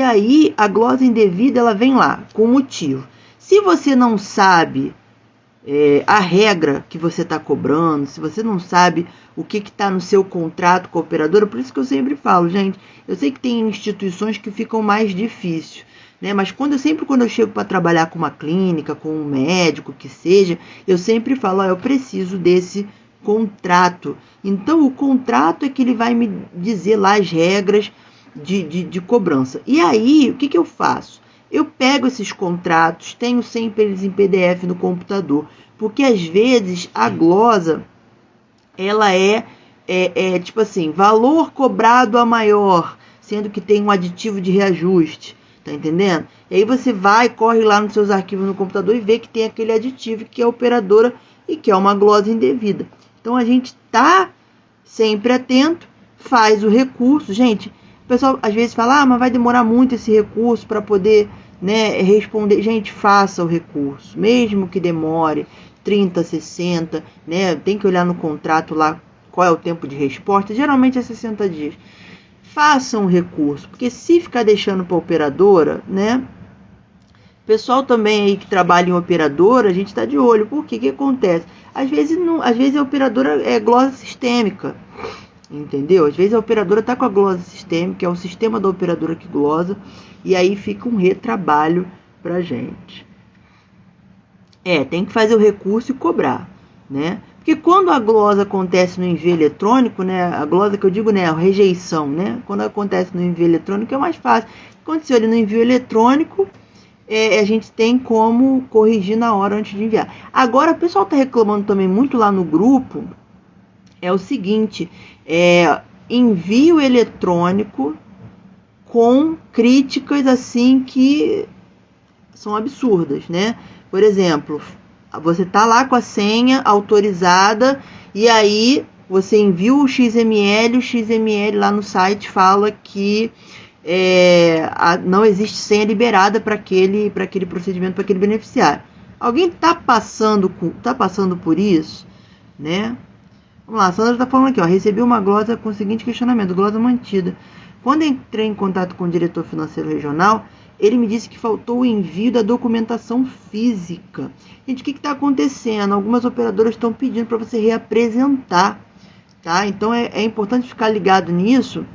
aí a glosa indevida ela vem lá com motivo. Se você não sabe a regra que você está cobrando, se você não sabe o que está no seu contrato com a operadora, por isso que eu sempre falo, gente, eu sei que tem instituições que ficam mais difíceis, né? Mas quando eu chego para trabalhar com uma clínica, com um médico, que seja, eu sempre falo, eu preciso desse contrato. Então o contrato é que ele vai me dizer lá as regras de cobrança. E aí, o que eu faço? Eu pego esses contratos, tenho sempre eles em PDF no computador, porque às vezes a glosa, ela é tipo assim, valor cobrado a maior, sendo que tem um aditivo de reajuste, tá entendendo? E aí você vai, corre lá nos seus arquivos no computador e vê que tem aquele aditivo que é a operadora e que é uma glosa indevida. Então a gente tá sempre atento, faz o recurso. Gente, o pessoal às vezes fala, mas vai demorar muito esse recurso para poder, né, responder. Gente, faça o recurso, mesmo que demore 30, 60, né, tem que olhar no contrato lá qual é o tempo de resposta, geralmente é 60 dias. Façam um recurso, porque se ficar deixando para a operadora, né, pessoal também aí que trabalha em operadora, a gente está de olho, porque que acontece? Às vezes a operadora é glosa sistêmica, entendeu? Às vezes a operadora está com a glosa sistêmica, é o sistema da operadora que glosa, e aí fica um retrabalho pra gente. Tem que fazer o recurso e cobrar, né? Porque quando a glosa acontece no envio eletrônico, né? A glosa que eu digo, né? A rejeição, né? Quando acontece no envio eletrônico é mais fácil. Aconteceu ali no envio eletrônico, a gente tem como corrigir na hora antes de enviar. Agora, o pessoal está reclamando também muito lá no grupo, é o seguinte, envio eletrônico com críticas assim que são absurdas, né? Por exemplo, você tá lá com a senha autorizada e aí você envia o XML lá no site fala que não existe senha liberada para aquele procedimento, para aquele beneficiário. Alguém tá passando por isso, né? Vamos lá, a Sandra está falando aqui, recebi uma glosa com o seguinte questionamento, glosa mantida. Quando entrei em contato com o diretor financeiro regional, ele me disse que faltou o envio da documentação física. Gente, o que está acontecendo? Algumas operadoras estão pedindo para você reapresentar, tá? Então é importante ficar ligado nisso,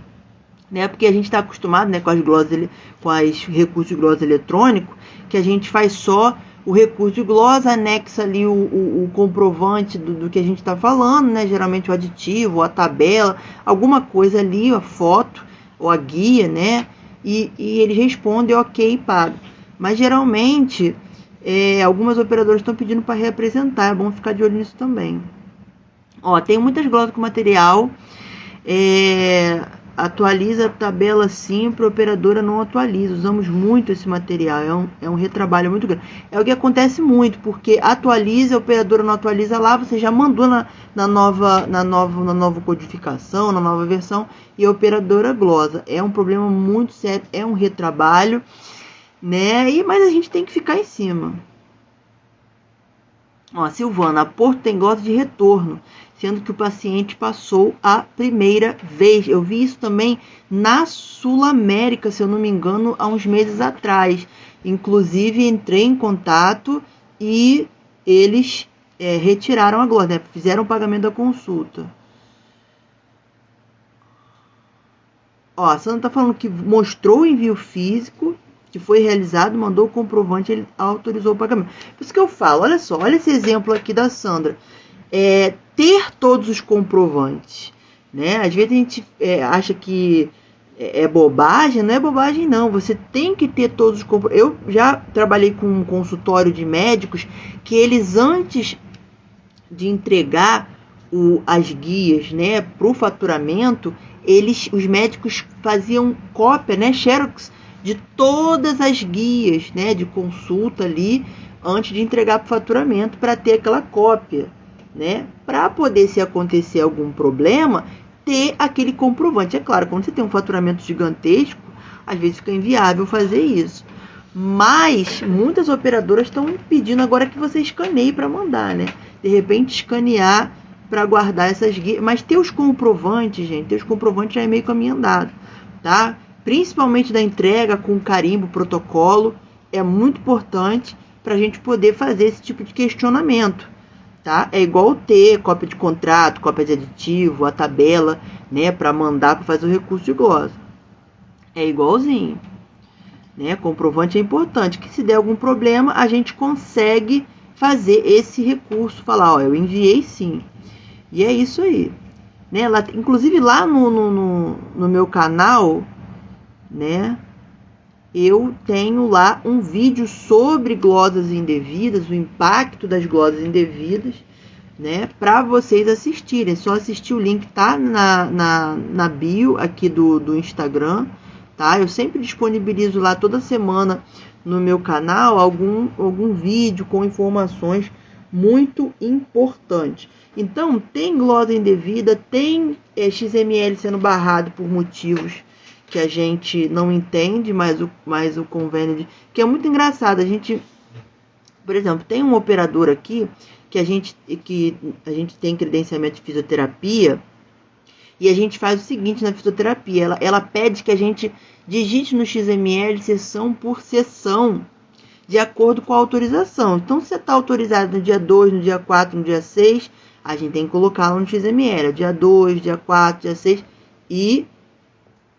né? Porque a gente está acostumado, né, com os recursos de glosa eletrônico, que a gente faz só o recurso de glosa, anexa ali o comprovante do que a gente está falando, né? Geralmente o aditivo, a tabela, alguma coisa ali, a foto ou a guia, né? E eles respondem ok e paga. Mas geralmente algumas operadoras estão pedindo para reapresentar, é bom ficar de olho nisso também. Tem muitas glosas com material, atualiza a tabela sim, para a operadora não atualiza. Usamos muito esse material, é um retrabalho muito grande. É o que acontece muito, porque atualiza, a operadora não atualiza lá, você já mandou na nova codificação, na nova versão, e a operadora glosa. É um problema muito sério, é um retrabalho, né? Mas a gente tem que ficar em cima. Silvana, a Porto tem glosa de retorno, sendo que o paciente passou a primeira vez. Eu vi isso também na Sul-América, se eu não me engano, há uns meses atrás. Inclusive, entrei em contato e eles retiraram a glosa, né? Fizeram o pagamento da consulta. A Sandra está falando que mostrou o envio físico, que foi realizado, mandou o comprovante, ele autorizou o pagamento. Por isso que eu falo, olha só, olha esse exemplo aqui da Sandra. Ter todos os comprovantes, né? Às vezes a gente acha que é bobagem, não é bobagem não, você tem que ter todos os comprovantes. Eu já trabalhei com um consultório de médicos que eles, antes de entregar as guias, né, para o faturamento, os médicos faziam cópia, né, xerox, de todas as guias, né, de consulta ali, antes de entregar para o faturamento, para ter aquela cópia, né, para poder, se acontecer algum problema, ter aquele comprovante. É claro, quando você tem um faturamento gigantesco, às vezes fica inviável fazer isso. Mas muitas operadoras estão pedindo agora que você escaneie para mandar, né? De repente escanear para guardar essas guias. Mas ter os comprovantes, gente, ter os comprovantes já é meio caminho andado, tá? principalmente da entrega com carimbo, protocolo, é muito importante para a gente poder fazer esse tipo de questionamento, tá? É igual ter cópia de contrato, cópia de aditivo, a tabela, né, para mandar para fazer o recurso de glosa. É igualzinho, né? Comprovante é importante, que se der algum problema, a gente consegue fazer esse recurso, falar, ó, eu enviei sim. E é isso aí, né? Inclusive lá no meu canal, né, eu tenho lá um vídeo sobre glosas indevidas, o impacto das glosas indevidas, né, para vocês assistirem. É só assistir, o link tá na bio aqui do Instagram, tá? Eu sempre disponibilizo lá toda semana no meu canal algum vídeo com informações muito importantes. Então, tem glosa indevida, tem XML sendo barrado por motivos que a gente não entende, mas o convênio que é muito engraçado. A gente, por exemplo, tem um operador aqui que a gente tem credenciamento de fisioterapia, e a gente faz o seguinte na fisioterapia, ela pede que a gente digite no XML sessão por sessão, de acordo com a autorização. Então, se você está autorizado no dia 2, no dia 4, no dia 6, a gente tem que colocar lá no XML, dia 2, dia 4, dia 6, e,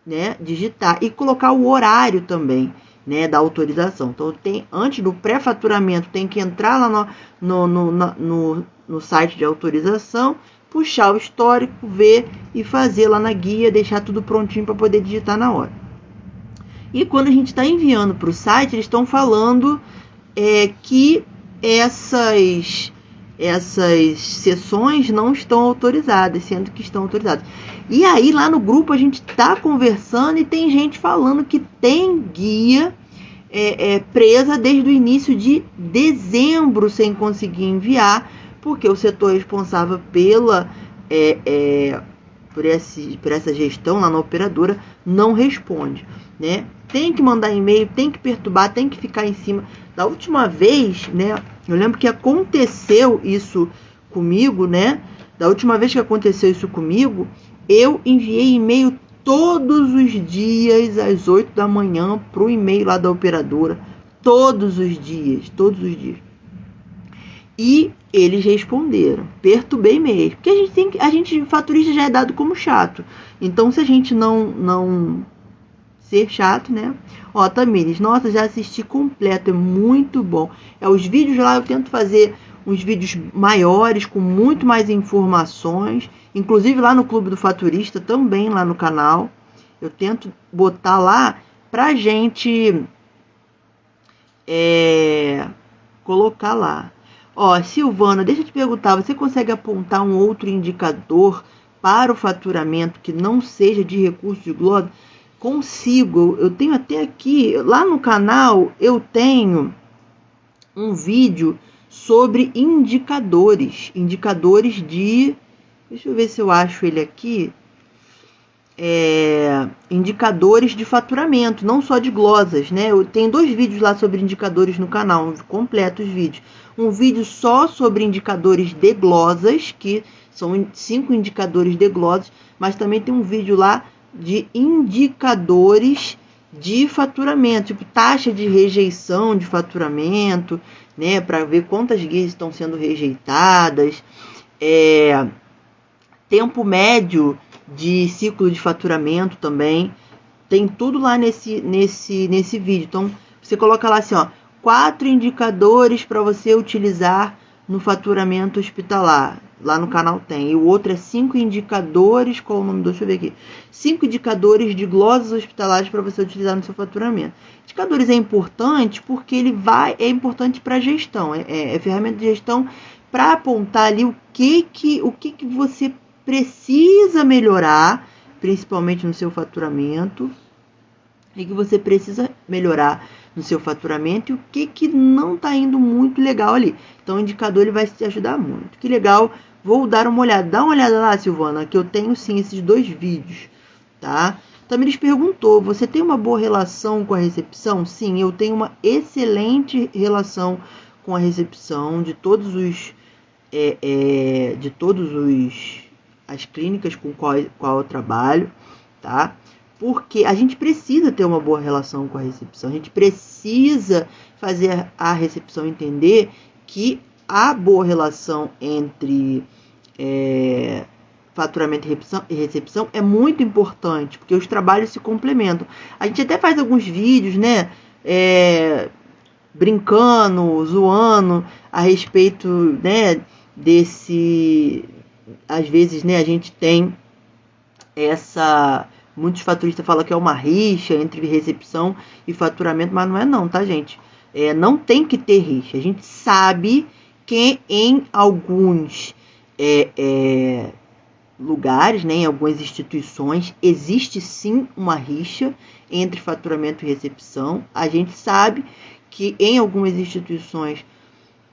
né, digitar. E colocar o horário também, né, da autorização. Então, antes do pré-faturamento, tem que entrar lá no site de autorização, puxar o histórico, ver e fazer lá na guia, deixar tudo prontinho para poder digitar na hora. E quando a gente está enviando para o site, eles estão falando que essas sessões não estão autorizadas, sendo que estão autorizadas. E aí lá no grupo a gente está conversando e tem gente falando que tem guia presa desde o início de dezembro sem conseguir enviar, porque o setor responsável por essa gestão lá na operadora não responde, né? Tem que mandar e-mail, tem que perturbar, tem que ficar em cima. Da última vez, né, eu lembro que aconteceu isso comigo, né? Da última vez que aconteceu isso comigo, eu enviei e-mail todos os dias às 8 da manhã pro e-mail lá da operadora, todos os dias. E eles responderam, perturbei mesmo, porque a gente faturista já é dado como chato. Então, se a gente não ser chato, né? Ó, Tamires, nossa, já assisti completo, é muito bom. Os vídeos lá eu tento fazer uns vídeos maiores, com muito mais informações, inclusive lá no Clube do Faturista, também lá no canal. Eu tento botar lá pra gente colocar lá. Ó, Silvana, deixa eu te perguntar, você consegue apontar um outro indicador para o faturamento que não seja de recurso de glosa? Consigo, eu tenho até aqui, lá no canal, eu tenho um vídeo sobre indicadores de, deixa eu ver se eu acho ele aqui, indicadores de faturamento, não só de glosas, né? Eu tenho 2 vídeos lá sobre indicadores no canal, completos vídeos. Um vídeo só sobre indicadores de glosas, que são 5 indicadores de glosas, mas também tem um vídeo lá de indicadores de faturamento, tipo taxa de rejeição de faturamento, né, para ver quantas guias estão sendo rejeitadas, tempo médio de ciclo de faturamento também, tem tudo lá nesse vídeo. Então, você coloca lá assim, ó, 4 indicadores para você utilizar no faturamento hospitalar. Lá no canal tem. E o outro é 5 indicadores, qual o nome? Deixa eu ver aqui. 5 indicadores de glosas hospitalares para você utilizar no seu faturamento. Indicadores é importante porque é importante para a gestão. É ferramenta de gestão para apontar ali o que você precisa melhorar, principalmente no seu faturamento, e que você precisa melhorar no seu faturamento e o que não está indo muito legal ali. Então, o indicador ele vai te ajudar muito. Que legal, vou dar uma olhada. Dá uma olhada lá, Silvana, que eu tenho sim esses 2 vídeos, tá? Tamires perguntou, você tem uma boa relação com a recepção? Sim, eu tenho uma excelente relação com a recepção de todos as clínicas com qual eu trabalho, tá? porque a gente precisa ter uma boa relação com a recepção, a gente precisa fazer a recepção entender que a boa relação entre faturamento e recepção é muito importante, porque os trabalhos se complementam. A gente até faz alguns vídeos, né, brincando, zoando a respeito, né, às vezes, né, a gente tem muitos faturistas falam que é uma rixa entre recepção e faturamento, mas não é não, tá, gente? Não tem que ter rixa. A gente sabe que em alguns lugares, né, em algumas instituições, existe sim uma rixa entre faturamento e recepção. A gente sabe que em algumas instituições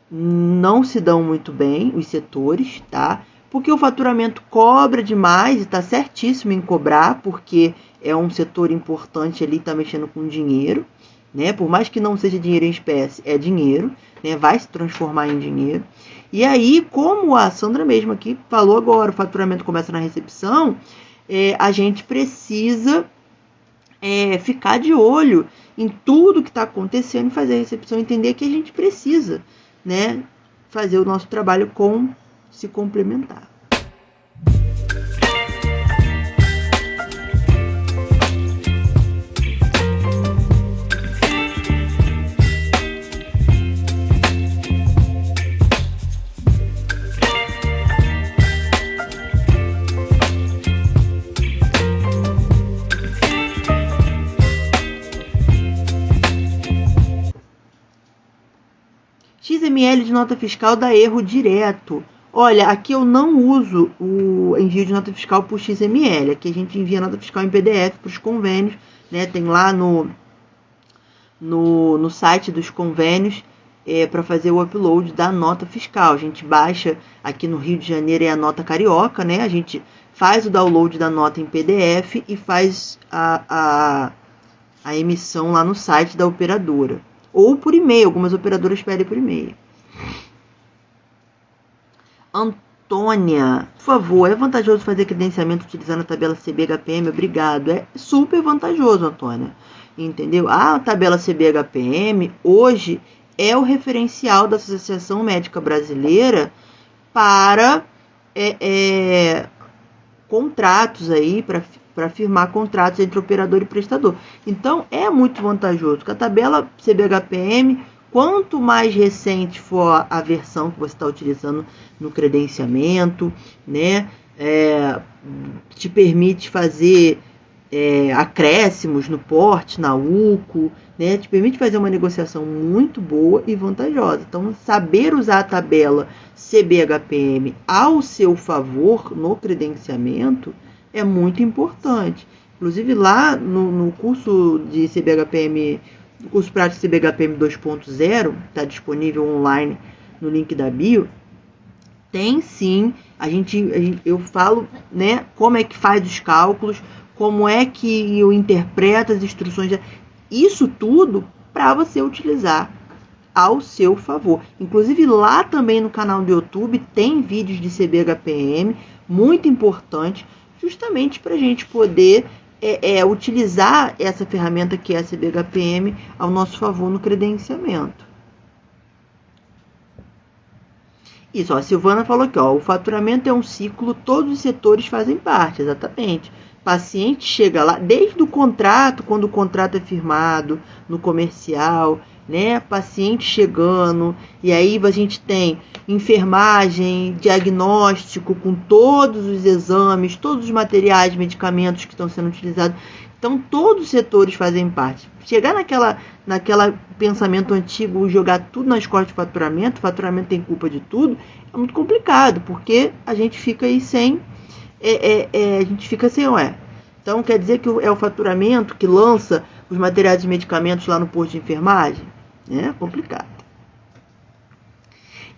não se dão muito bem os setores, tá? Porque o faturamento cobra demais e está certíssimo em cobrar, porque é um setor importante ali, está mexendo com dinheiro, né? Por mais que não seja dinheiro em espécie, é dinheiro, né? Vai se transformar em dinheiro. E aí, como a Sandra mesmo aqui falou agora, o faturamento começa na recepção, a gente precisa ficar de olho em tudo que está acontecendo e fazer a recepção entender que a gente precisa, né, fazer o nosso trabalho se complementar. XML de nota fiscal dá erro direto. Olha, aqui eu não uso o envio de nota fiscal por XML. Aqui a gente envia nota fiscal em PDF para os convênios, né? Tem lá no site dos convênios para fazer o upload da nota fiscal. A gente baixa, aqui no Rio de Janeiro é a nota carioca, né? A gente faz o download da nota em PDF e faz a emissão lá no site da operadora. Ou por e-mail, algumas operadoras pedem por e-mail. Antônia, por favor, é vantajoso fazer credenciamento utilizando a tabela CBHPM? Obrigado. É super vantajoso, Antônia. Entendeu? A tabela CBHPM hoje é o referencial da Associação Médica Brasileira para contratos aí, para firmar contratos entre operador e prestador. Então, é muito vantajoso. Com a tabela CBHPM, quanto mais recente for a versão que você está utilizando no credenciamento, né, te permite fazer acréscimos no porte, na UCO, né, te permite fazer uma negociação muito boa e vantajosa. Então, saber usar a tabela CBHPM ao seu favor no credenciamento é muito importante. Inclusive lá no curso de CBHPM, no curso prático CBHPM 2.0, está disponível online no link da bio, tem sim, eu falo, né, como é que faz os cálculos, como é que eu interpreto as instruções, isso tudo para você utilizar ao seu favor. Inclusive lá também no canal do YouTube tem vídeos de CBHPM muito importantes, justamente para a gente poder utilizar essa ferramenta que é a CBHPM ao nosso favor no credenciamento. Isso, ó, a Silvana falou aqui, ó, o faturamento é um ciclo, todos os setores fazem parte, exatamente. Paciente chega lá, desde o contrato, quando o contrato é firmado, no comercial, né? Paciente chegando, e aí a gente tem enfermagem, diagnóstico com todos os exames, todos os materiais, medicamentos que estão sendo utilizados. Então, todos os setores fazem parte. Chegar naquela pensamento antigo, jogar tudo nas costas de faturamento tem culpa de tudo, é muito complicado, porque a gente fica aí sem... a gente fica sem Então, quer dizer que é o faturamento que lança os materiais e medicamentos lá no posto de enfermagem? É complicado.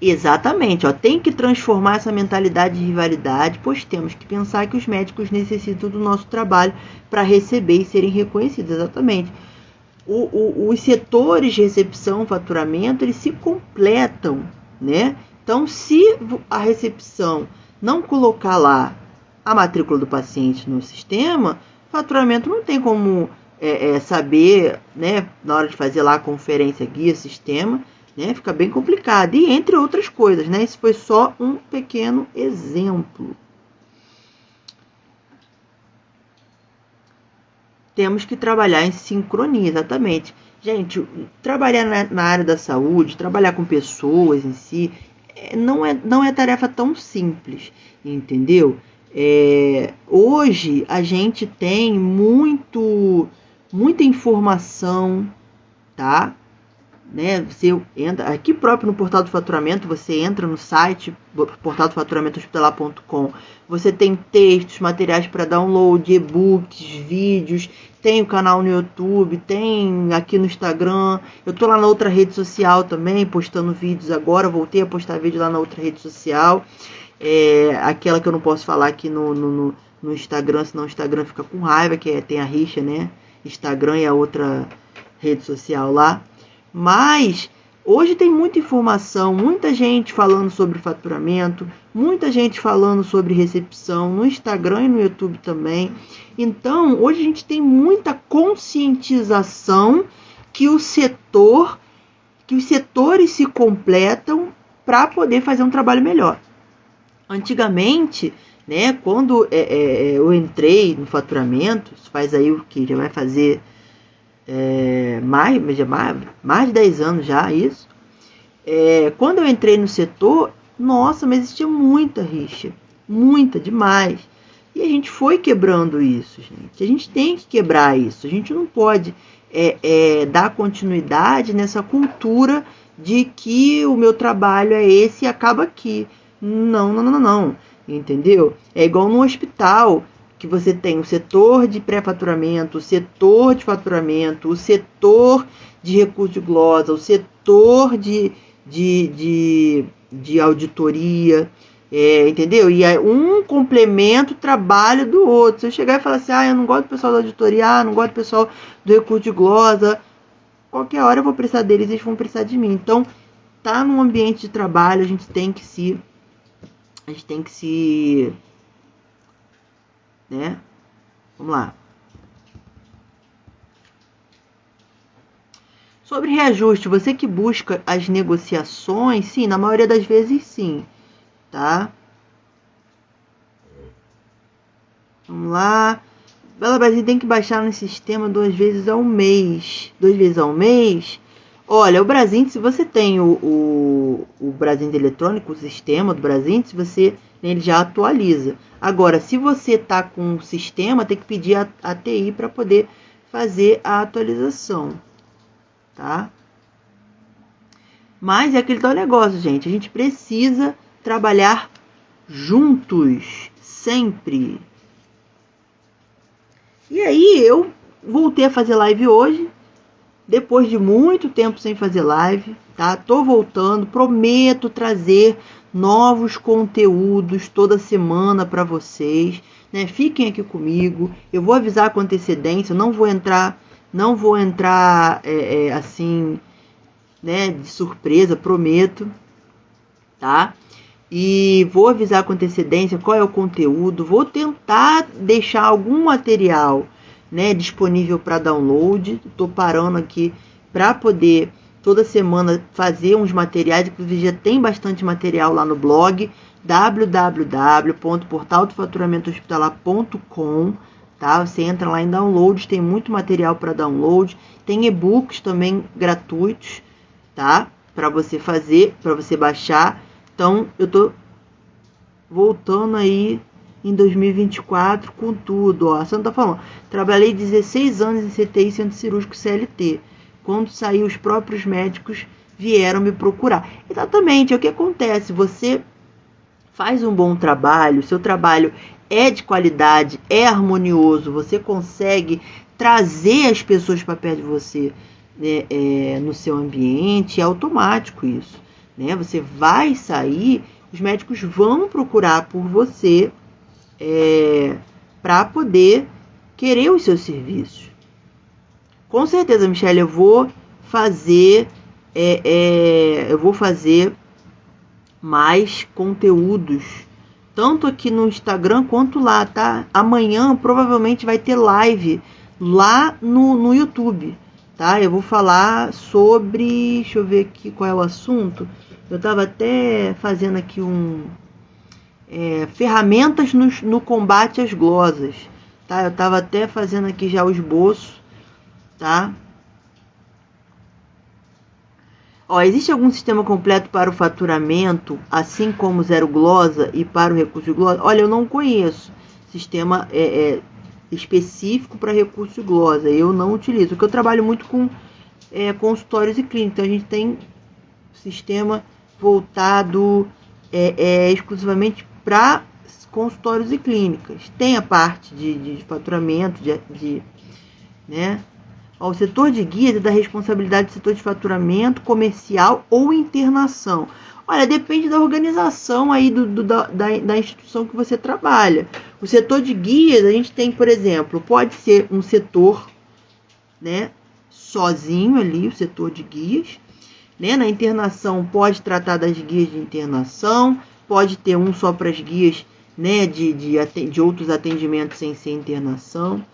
Exatamente, ó, tem que transformar essa mentalidade de rivalidade, pois temos que pensar que os médicos necessitam do nosso trabalho para receber e serem reconhecidos. Exatamente. Os setores de recepção, faturamento, eles se completam, né? Então, se a recepção não colocar lá a matrícula do paciente no sistema, Faturamento não tem como saber, né, na hora de fazer lá a conferência, guia, sistema, né, fica bem complicado. E entre outras coisas, né, esse foi só um pequeno exemplo. Temos que trabalhar em sincronia, exatamente. Gente, trabalhar na área da saúde, trabalhar com pessoas em si, não é tarefa tão simples, entendeu? Hoje a gente tem muita informação, tá? Né? Você entra aqui próprio no Portal do Faturamento, você entra no site portaldofaturamento.hospitalar.com, você tem textos, materiais para download, e-books, vídeos, tem o canal no YouTube, tem aqui no Instagram, eu tô lá na outra rede social também, postando vídeos agora, voltei a postar vídeo lá na outra rede social, aquela que eu não posso falar aqui no Instagram, senão o Instagram fica com raiva, tem a rixa, né? Instagram e a outra rede social lá. Mas hoje tem muita informação, muita gente falando sobre faturamento, muita gente falando sobre recepção no Instagram e no YouTube também. Então, hoje a gente tem muita conscientização que os setores se completam para poder fazer um trabalho melhor. Antigamente, né, quando eu entrei no faturamento, isso faz aí o que? Já vai fazer mais de 10 anos já, isso. Quando eu entrei no setor, nossa, mas existia muita rixa. Muita, demais. E a gente foi quebrando isso, gente. A gente tem que quebrar isso. A gente não pode dar continuidade nessa cultura de que o meu trabalho é esse e acaba aqui. Não. Entendeu? É igual no hospital, que você tem o setor de pré-faturamento, o setor de faturamento, o setor de recurso de glosa, o setor de auditoria, entendeu? E aí um complementa o trabalho do outro. Se eu chegar e falar assim, eu não gosto do pessoal da auditoria, não gosto do pessoal do recurso de glosa, qualquer hora eu vou precisar deles, eles vão precisar de mim. Então, tá num ambiente de trabalho, a gente tem que se né? Vamos lá. Sobre reajuste, você que busca as negociações, sim, na maioria das vezes sim, tá? Vamos lá. Bela Brasil tem que baixar no sistema 2 vezes ao mês. 2 vezes ao mês? Olha, o Brasint, se você tem o Brasint eletrônico, o sistema do Brasint, ele já atualiza. Agora, se você está com o sistema, tem que pedir a TI para poder fazer a atualização, tá? Mas é aquele tal negócio, gente. A gente precisa trabalhar juntos, sempre. E aí, eu voltei a fazer live hoje, depois de muito tempo sem fazer live, tá? Tô voltando, prometo trazer novos conteúdos toda semana para vocês, né? Fiquem aqui comigo, eu vou avisar com antecedência, não vou entrar assim, né, de surpresa, prometo, tá? E vou avisar com antecedência qual é o conteúdo, vou tentar deixar algum material, né, disponível para download. Estou parando aqui para poder toda semana fazer uns materiais, inclusive já tem bastante material lá no blog www.portaldofaturamento.hospitalar.com, tá? Você entra lá em downloads, tem muito material para download, tem e-books também gratuitos, tá? Para você fazer, para você baixar. Então, eu tô voltando aí em 2024 com tudo, ó. Você não tá falando. Trabalhei 16 anos em CTI, Centro Cirúrgico CLT. Quando saiu, os próprios médicos vieram me procurar. Exatamente, é o que acontece. Você faz um bom trabalho, seu trabalho é de qualidade, é harmonioso, você consegue trazer as pessoas para perto de você, né, no seu ambiente, é automático isso, né? Você vai sair, os médicos vão procurar por você para poder querer os seus serviços. Com certeza, Michele, eu vou fazer mais conteúdos, tanto aqui no Instagram quanto lá, tá? Amanhã provavelmente vai ter live lá no YouTube, tá? Eu vou falar sobre, deixa eu ver aqui qual é o assunto. Eu tava até fazendo aqui ferramentas no combate às glosas, tá? Eu tava até fazendo aqui já o esboço, tá? Ó, existe algum sistema completo para o faturamento, assim como Zero Glosa e para o recurso de glosa? Olha, eu não conheço sistema específico para recurso de glosa. Eu não utilizo, porque eu trabalho muito com consultórios e clínicas. Então, a gente tem sistema voltado exclusivamente para consultórios e clínicas. Tem a parte de faturamento, né? O setor de guias é da responsabilidade do setor de faturamento, comercial ou internação. Olha, depende da organização aí da instituição que você trabalha. O setor de guias, a gente tem, por exemplo, pode ser um setor, né, sozinho ali, o setor de guias. Né? Na internação, pode tratar das guias de internação, pode ter um só para as guias, né, de outros atendimentos sem ser internação.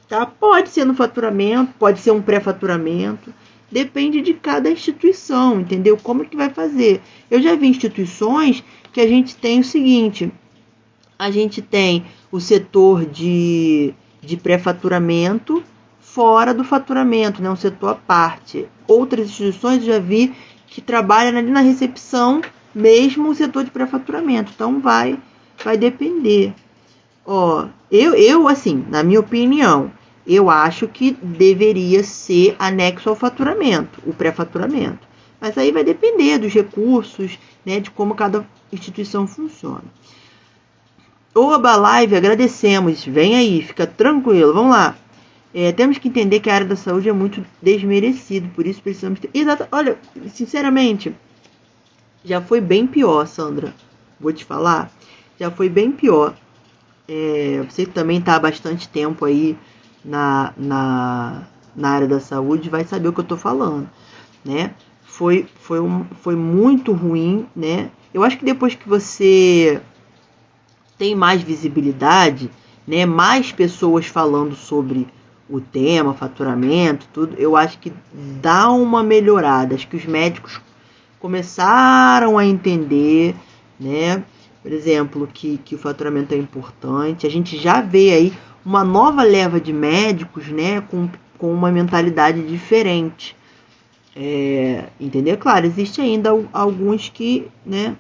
Tá? Pode ser no faturamento, pode ser um pré-faturamento, depende de cada instituição, entendeu? Como que vai fazer? Eu já vi instituições que a gente tem o seguinte, a gente tem o setor de pré-faturamento fora do faturamento, né? Um setor à parte. Outras instituições eu já vi que trabalham ali na recepção, mesmo o setor de pré-faturamento, então vai depender. Ó, eu assim, na minha opinião, eu acho que deveria ser anexo ao faturamento, o pré-faturamento. Mas aí vai depender dos recursos, né, de como cada instituição funciona. Oba, live, agradecemos. Vem aí, fica tranquilo, vamos lá. Temos que entender que a área da saúde é muito desmerecida, por isso precisamos ter... Olha, sinceramente, já foi bem pior, Sandra. Vou te falar, já foi bem pior. Você que também está há bastante tempo aí na área da saúde vai saber o que eu estou falando, né? Foi muito ruim, né? Eu acho que depois que você tem mais visibilidade, né? Mais pessoas falando sobre o tema, faturamento, tudo, eu acho que dá uma melhorada. Acho que os médicos começaram a entender, né? Por exemplo, que o faturamento é importante. A gente já vê aí uma nova leva de médicos, né, com uma mentalidade diferente. Entendeu? Claro, existe ainda alguns que, né...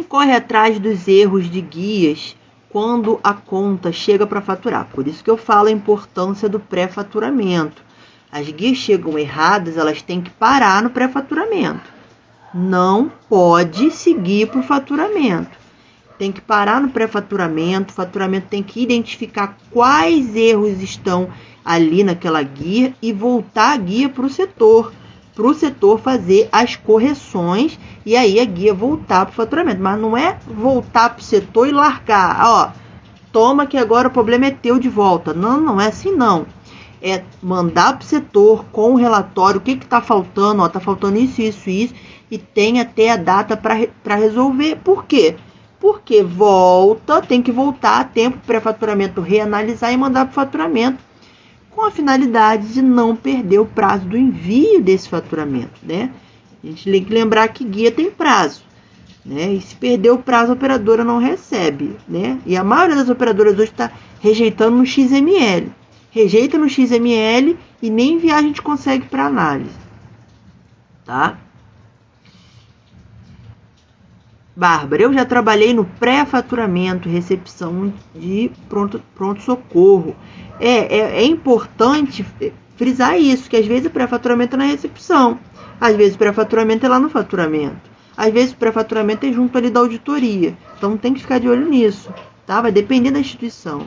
corre atrás dos erros de guias quando a conta chega para faturar. Por isso que eu falo a importância do pré-faturamento. As guias chegam erradas, elas têm que parar no pré-faturamento. Não pode seguir para o faturamento. Tem que parar no pré-faturamento. O faturamento tem que identificar quais erros estão ali naquela guia e voltar a guia para o setor fazer as correções e aí a guia voltar para o faturamento. Mas não é voltar para o setor e largar. Ó, toma que agora o problema é teu de volta. Não, não é assim não. É mandar para o setor com o relatório o que está faltando. Ó, está faltando isso, isso, isso. E tem até a data para resolver. Por quê? Porque tem que voltar a tempo para pré-faturamento reanalisar e mandar para o faturamento, com a finalidade de não perder o prazo do envio desse faturamento, né? A gente tem que lembrar que guia tem prazo, né? E se perder o prazo, a operadora não recebe, né? E a maioria das operadoras hoje está rejeitando no XML. Rejeita no XML e nem enviar a gente consegue para análise, tá? Bárbara, eu já trabalhei no pré-faturamento, recepção de pronto-socorro. É importante frisar isso, que às vezes o pré-faturamento é na recepção, às vezes o pré-faturamento é lá no faturamento, às vezes o pré-faturamento é junto ali da auditoria. Então tem que ficar de olho nisso, tá? Vai depender da instituição.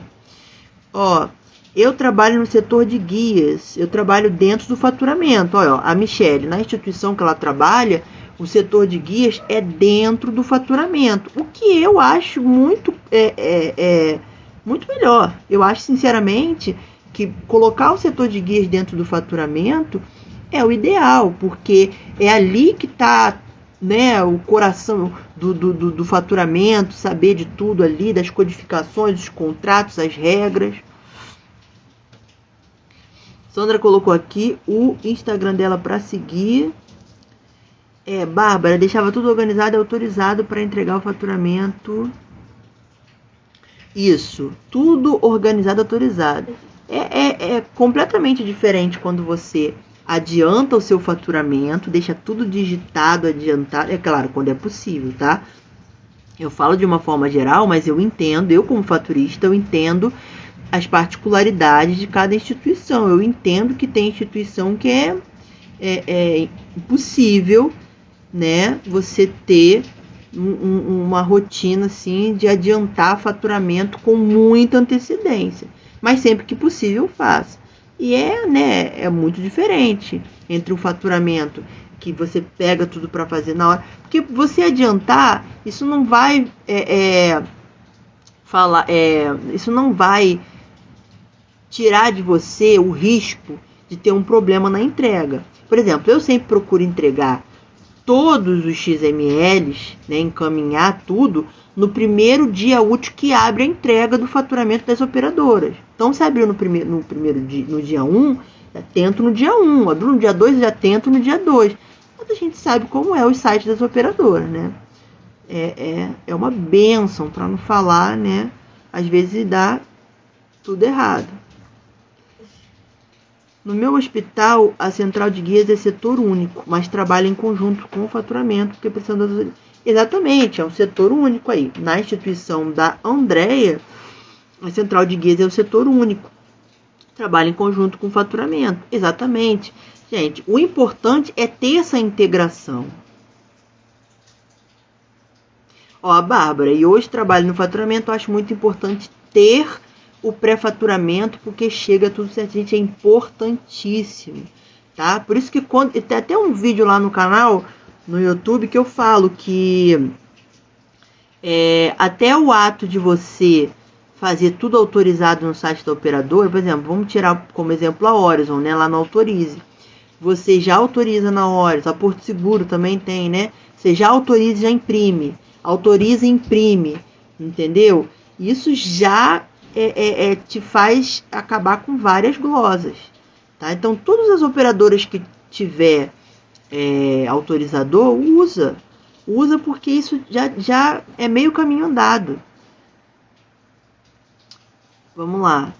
Ó, Eu trabalho no setor de guias, eu trabalho dentro do faturamento. Olha, ó, a Michelle, na instituição que ela trabalha, o setor de guias é dentro do faturamento, o que eu acho muito, muito melhor. Eu acho, sinceramente, que colocar o setor de guias dentro do faturamento é o ideal, porque é ali que está, né, o coração do faturamento, saber de tudo ali, das codificações, dos contratos, as regras. Sandra colocou aqui o Instagram dela para seguir. Bárbara, deixava tudo organizado e autorizado para entregar o faturamento. Isso, tudo organizado e autorizado. É completamente diferente quando você adianta o seu faturamento, deixa tudo digitado, adiantado. É claro, quando é possível, tá? Eu falo de uma forma geral, mas eu entendo, eu como faturista, eu entendo as particularidades de cada instituição. Eu entendo que tem instituição que é impossível, né, você ter uma rotina assim de adiantar faturamento com muita antecedência, mas sempre que possível faça. E é muito diferente entre o faturamento que você pega tudo para fazer na hora, porque você adiantar, isso não vai isso não vai tirar de você o risco de ter um problema na entrega. Por exemplo, eu sempre procuro entregar todos os XMLs, né, encaminhar tudo no primeiro dia útil que abre a entrega do faturamento das operadoras. Então, se abriu no primeiro dia, no dia 1, já tento no dia 1. Abriu no dia 2, já tento no dia 2. Mas a gente sabe como é o site das operadoras, né? É uma bênção, para não falar, né? Às vezes dá tudo errado. No meu hospital, a central de guias é setor único, mas trabalha em conjunto com o faturamento, porque precisando... Exatamente, é um setor único aí. Na instituição da Andréia, a central de guias é o setor único. Trabalha em conjunto com o faturamento. Exatamente. Gente, o importante é ter essa integração. Ó, a Bárbara, e hoje trabalho no faturamento, eu acho muito importante ter o pré-faturamento, porque chega tudo certo, gente, é importantíssimo, tá? Por isso que tem até um vídeo lá no canal, no YouTube, que eu falo que até o ato de você fazer tudo autorizado no site da operadora, por exemplo, vamos tirar como exemplo a Horizon, né? Lá no Autorize. Você já autoriza na Horizon, a Porto Seguro também tem, né? Você já autoriza e já imprime. Autoriza e imprime, entendeu? Isso já te faz acabar com várias glosas, tá? Então, todas as operadoras que tiver autorizador, usa porque isso já é meio caminho andado. Vamos lá.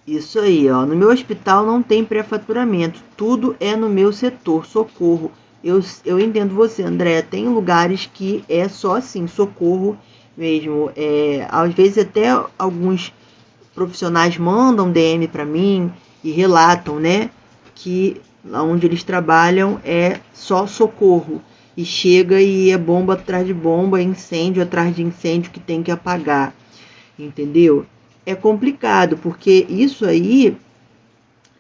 Isso aí, ó. No meu hospital não tem pré-faturamento, tudo é no meu setor, socorro. Eu entendo você, André. Tem lugares que é só assim, socorro mesmo. Às vezes até alguns profissionais mandam DM para mim e relatam, né, que onde eles trabalham é só socorro. E chega e é bomba atrás de bomba, incêndio atrás de incêndio que tem que apagar. Entendeu? É complicado, porque isso aí,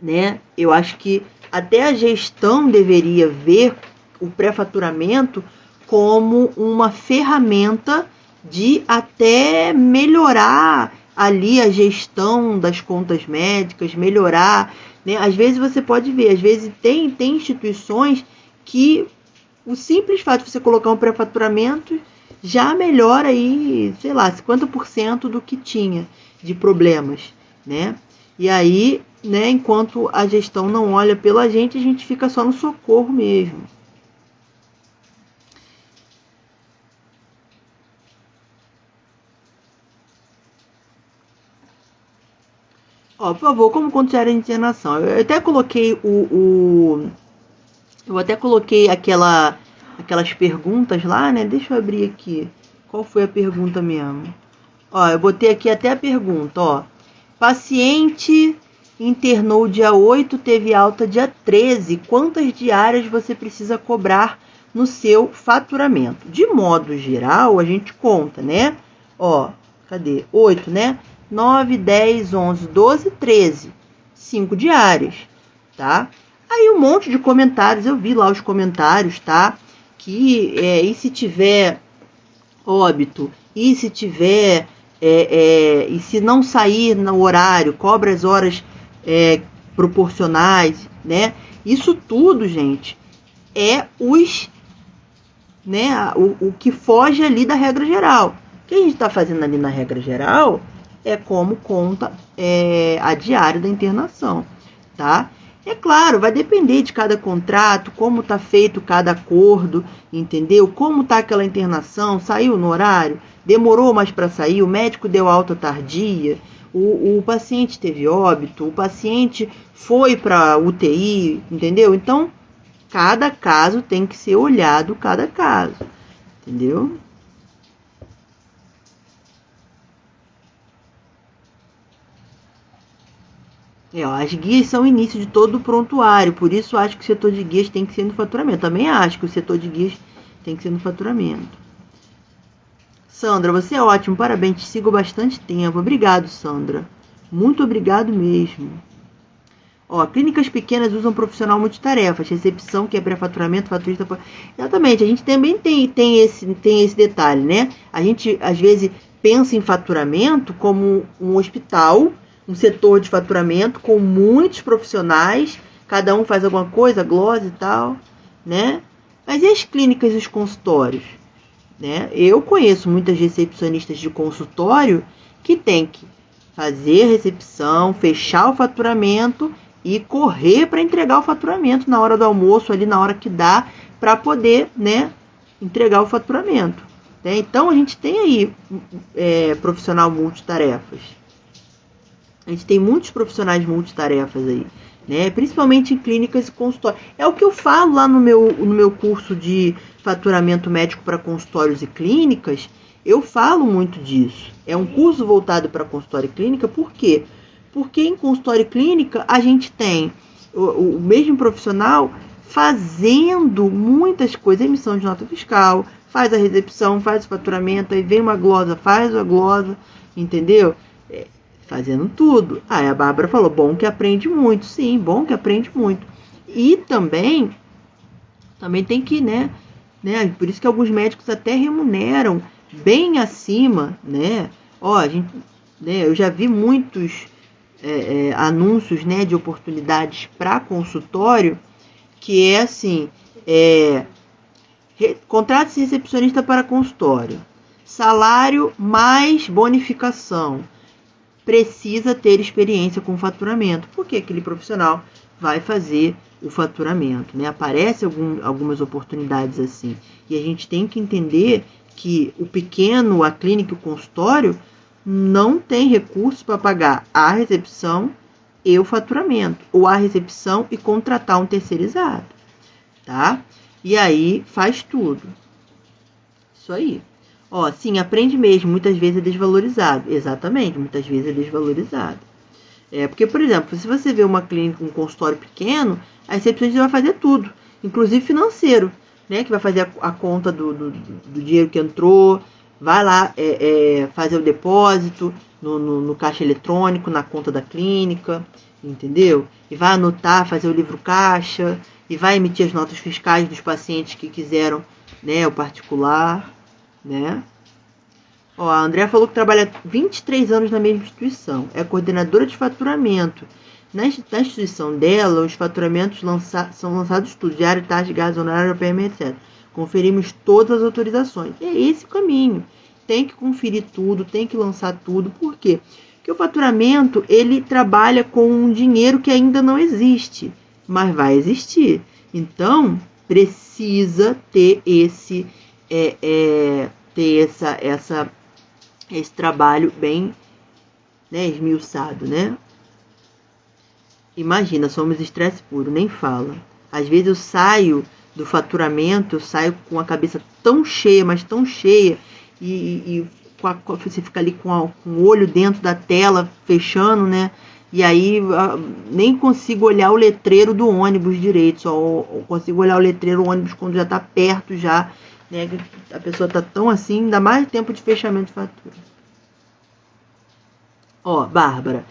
né, eu acho que até a gestão deveria ver o pré-faturamento como uma ferramenta de até melhorar ali a gestão das contas médicas, melhorar, né? Às vezes você pode ver, às vezes tem instituições que o simples fato de você colocar um pré-faturamento já melhora aí, sei lá, 50% do que tinha de problemas, né? E aí, né, enquanto a gestão não olha pela gente, a gente fica só no socorro mesmo. Ó, por favor, como considera a internação? Eu até coloquei eu até coloquei aquelas perguntas lá, né? Deixa eu abrir aqui. Qual foi a pergunta mesmo? Ó, eu botei aqui até a pergunta, ó. Paciente internou dia 8, teve alta dia 13. Quantas diárias você precisa cobrar no seu faturamento. De modo geral, a gente conta, né? Ó, cadê? 8, né? 9, 10, 11, 12, 13. 5 diárias, tá? Aí um monte de comentários, eu vi lá os comentários, tá? Que, e se tiver óbito, e se tiver, e se não sair no horário, cobra as horas proporcionais, né? Isso tudo, gente, é o que foge ali da regra geral. O que a gente está fazendo ali na regra geral é como conta a diária da internação, tá? É claro, vai depender de cada contrato, como está feito cada acordo, entendeu? Como está aquela internação, saiu no horário, demorou mais para sair, o médico deu alta tardia, o paciente teve óbito, o paciente foi para UTI, entendeu? Então, cada caso tem que ser olhado, cada caso, entendeu? As guias são o início de todo o prontuário, por isso acho que o setor de guias tem que ser no faturamento. Também acho que o setor de guias tem que ser no faturamento. Sandra, você é ótimo, parabéns, te sigo há bastante tempo. Obrigado, Sandra. Muito obrigado mesmo. Clínicas pequenas usam profissional multitarefas, recepção, que é pré-faturamento, faturista... Exatamente, a gente também tem esse detalhe, né? A gente, às vezes, pensa em faturamento como um hospital, um setor de faturamento com muitos profissionais, cada um faz alguma coisa, glosa e tal, né? Mas e as clínicas e os consultórios? Né? Eu conheço muitas recepcionistas de consultório que tem que fazer a recepção, fechar o faturamento e correr para entregar o faturamento na hora do almoço, ali na hora que dá, para poder, né, entregar o faturamento. Né? Então, a gente tem aí profissional multitarefas. A gente tem muitos profissionais multitarefas aí, né? Principalmente em clínicas e consultórios. É o que eu falo lá no meu curso de faturamento médico para consultórios e clínicas. Eu falo muito disso. É um curso voltado para consultório e clínica. Por quê? Porque em consultório e clínica a gente tem o mesmo profissional fazendo muitas coisas. Emissão de nota fiscal, faz a recepção, faz o faturamento, aí vem uma glosa, faz a glosa, entendeu? Fazendo tudo. Aí a Bárbara falou, bom que aprende muito. Sim, bom que aprende muito. E também tem que, né? Por isso que alguns médicos até remuneram bem acima, né? Eu já vi muitos anúncios, né, de oportunidades para consultório, que é assim, contrato-se recepcionista para consultório, salário mais bonificação, precisa ter experiência com faturamento, porque aquele profissional vai fazer o faturamento, né? Aparecem algumas oportunidades assim, e a gente tem que entender que o pequeno, a clínica e o consultório não tem recursos para pagar a recepção e o faturamento, ou a recepção e contratar um terceirizado, tá? E aí faz tudo. Isso aí. Sim, aprende mesmo, muitas vezes é desvalorizado. Exatamente, muitas vezes é desvalorizado. Porque, por exemplo, se você vê uma clínica, um consultório pequeno, a recepcionista vai fazer tudo, inclusive financeiro, né? Que vai fazer a conta do dinheiro que entrou, vai lá fazer o depósito no caixa eletrônico, na conta da clínica, entendeu? E vai anotar, fazer o livro caixa, e vai emitir as notas fiscais dos pacientes que quiseram, né, o particular, né? A Andrea falou que trabalha 23 anos na mesma instituição, é coordenadora de faturamento. Na instituição dela, os faturamentos são lançados tudo, diário, taxa, gás, honorário, PM, etc. Conferimos todas as autorizações. É esse o caminho. Tem que conferir tudo, tem que lançar tudo. Por quê? Porque o faturamento, ele trabalha com um dinheiro que ainda não existe, mas vai existir. Então, precisa ter esse trabalho bem, né, esmiuçado, né? Imagina, somos estresse puro, nem fala. Às vezes eu saio do faturamento, eu saio com a cabeça tão cheia, mas tão cheia, e você fica ali com o olho dentro da tela, fechando, né? e aí nem consigo olhar o letreiro do ônibus direito, só consigo olhar o letreiro do ônibus quando já está perto já, né? A pessoa está tão assim, ainda mais tempo de fechamento de fatura. Ó, Bárbara,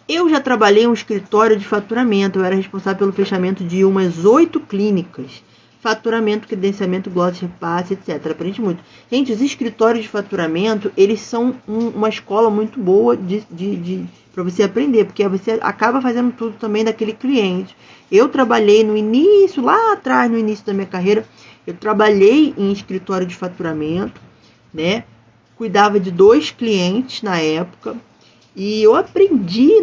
eu já trabalhei em um escritório de faturamento, eu era responsável pelo fechamento de umas 8 clínicas. Faturamento, credenciamento, gloss, repasse, etc. Aprende muito. Gente, os escritórios de faturamento, eles são uma escola muito boa para você aprender, porque você acaba fazendo tudo também daquele cliente. Eu trabalhei no início, lá atrás, no início da minha carreira, eu trabalhei em escritório de faturamento, né? Cuidava de 2 clientes na época, e eu aprendi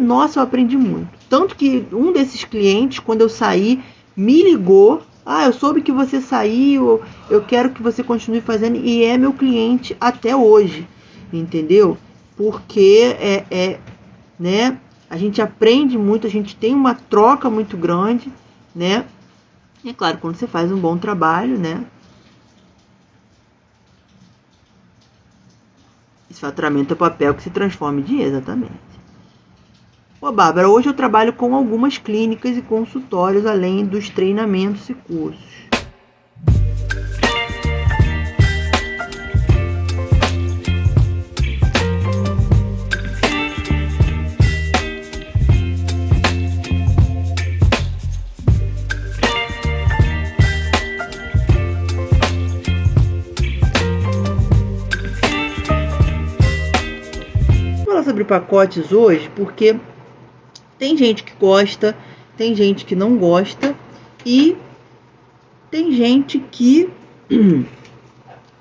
muito. Tanto que um desses clientes, quando eu saí, me ligou: eu soube que você saiu, eu quero que você continue fazendo, e é meu cliente até hoje, entendeu? Porque né, a gente aprende muito, a gente tem uma troca muito grande, né? E é claro, quando você faz um bom trabalho, né? Esse faturamento é o papel que se transforma em dinheiro, exatamente. Ô, Bárbara, hoje eu trabalho com algumas clínicas e consultórios, além dos treinamentos e cursos. Vou falar sobre pacotes hoje, porque tem gente que gosta, tem gente que não gosta e tem gente que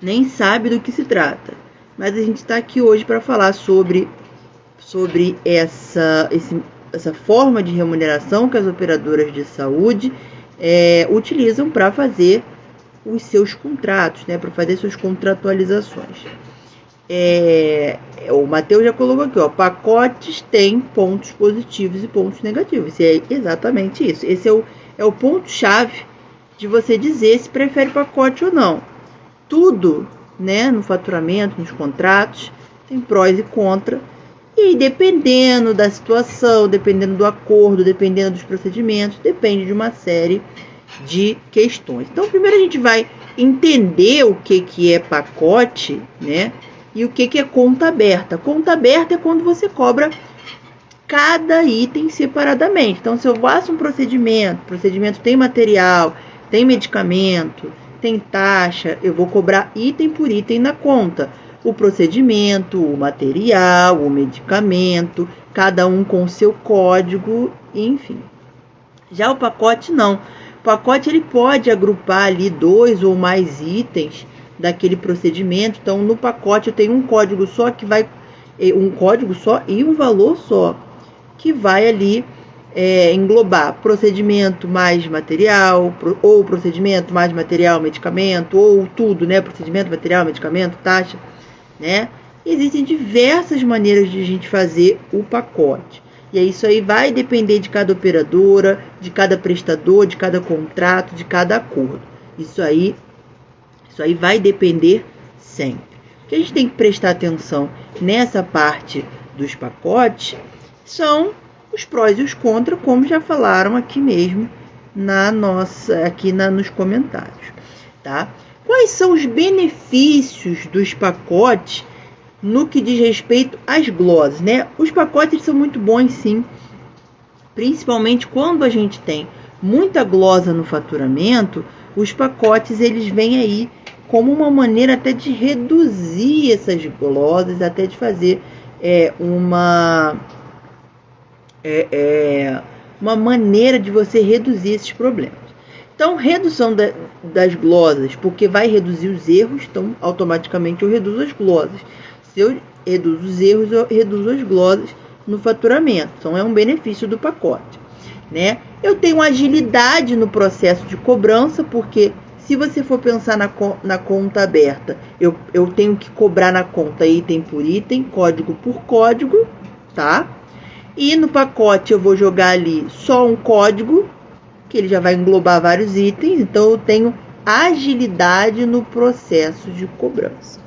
nem sabe do que se trata. Mas a gente está aqui hoje para falar sobre essa forma de remuneração que as operadoras de saúde utilizam para fazer os seus contratos, né, para fazer suas contratualizações. O Matheus já colocou aqui, ó, pacotes têm pontos positivos e pontos negativos. E é exatamente isso. Esse é o ponto-chave de você dizer se prefere pacote ou não. Tudo, né, no faturamento, nos contratos, tem prós e contras. E dependendo da situação, dependendo do acordo, dependendo dos procedimentos, depende de uma série de questões. Então, primeiro a gente vai entender o que é pacote, né? E o que é conta aberta? Conta aberta é quando você cobra cada item separadamente. Então, se eu faço um procedimento tem material, tem medicamento, tem taxa, eu vou cobrar item por item na conta. O procedimento, o material, o medicamento, cada um com o seu código, enfim. Já o pacote não. O pacote ele pode agrupar ali 2 ou mais itens daquele procedimento. Então, no pacote eu tenho um código só que vai um código só e um valor só que vai ali englobar procedimento mais material, ou procedimento mais material, medicamento, ou tudo, né? Procedimento, material, medicamento, taxa, né? Existem diversas maneiras de a gente fazer o pacote. E isso aí vai depender de cada operadora, de cada prestador, de cada contrato, de cada acordo. Isso aí vai depender sempre. O que a gente tem que prestar atenção nessa parte dos pacotes são os prós e os contras, como já falaram aqui mesmo nos comentários, tá? Quais são os benefícios dos pacotes no que diz respeito às glosas, né? Os pacotes são muito bons, sim, principalmente quando a gente tem muita glosa no faturamento. Os pacotes eles vêm aí como uma maneira até de reduzir essas glosas, até de fazer uma maneira de você reduzir esses problemas. Então, redução das glosas, porque vai reduzir os erros, então automaticamente eu reduzo as glosas. Se eu reduzo os erros, eu reduzo as glosas no faturamento. Então, é um benefício do pacote, né? Eu tenho agilidade no processo de cobrança, porque se você for pensar na conta aberta, eu tenho que cobrar na conta item por item, código por código, tá? E no pacote eu vou jogar ali só um código, que ele já vai englobar vários itens, então eu tenho agilidade no processo de cobrança.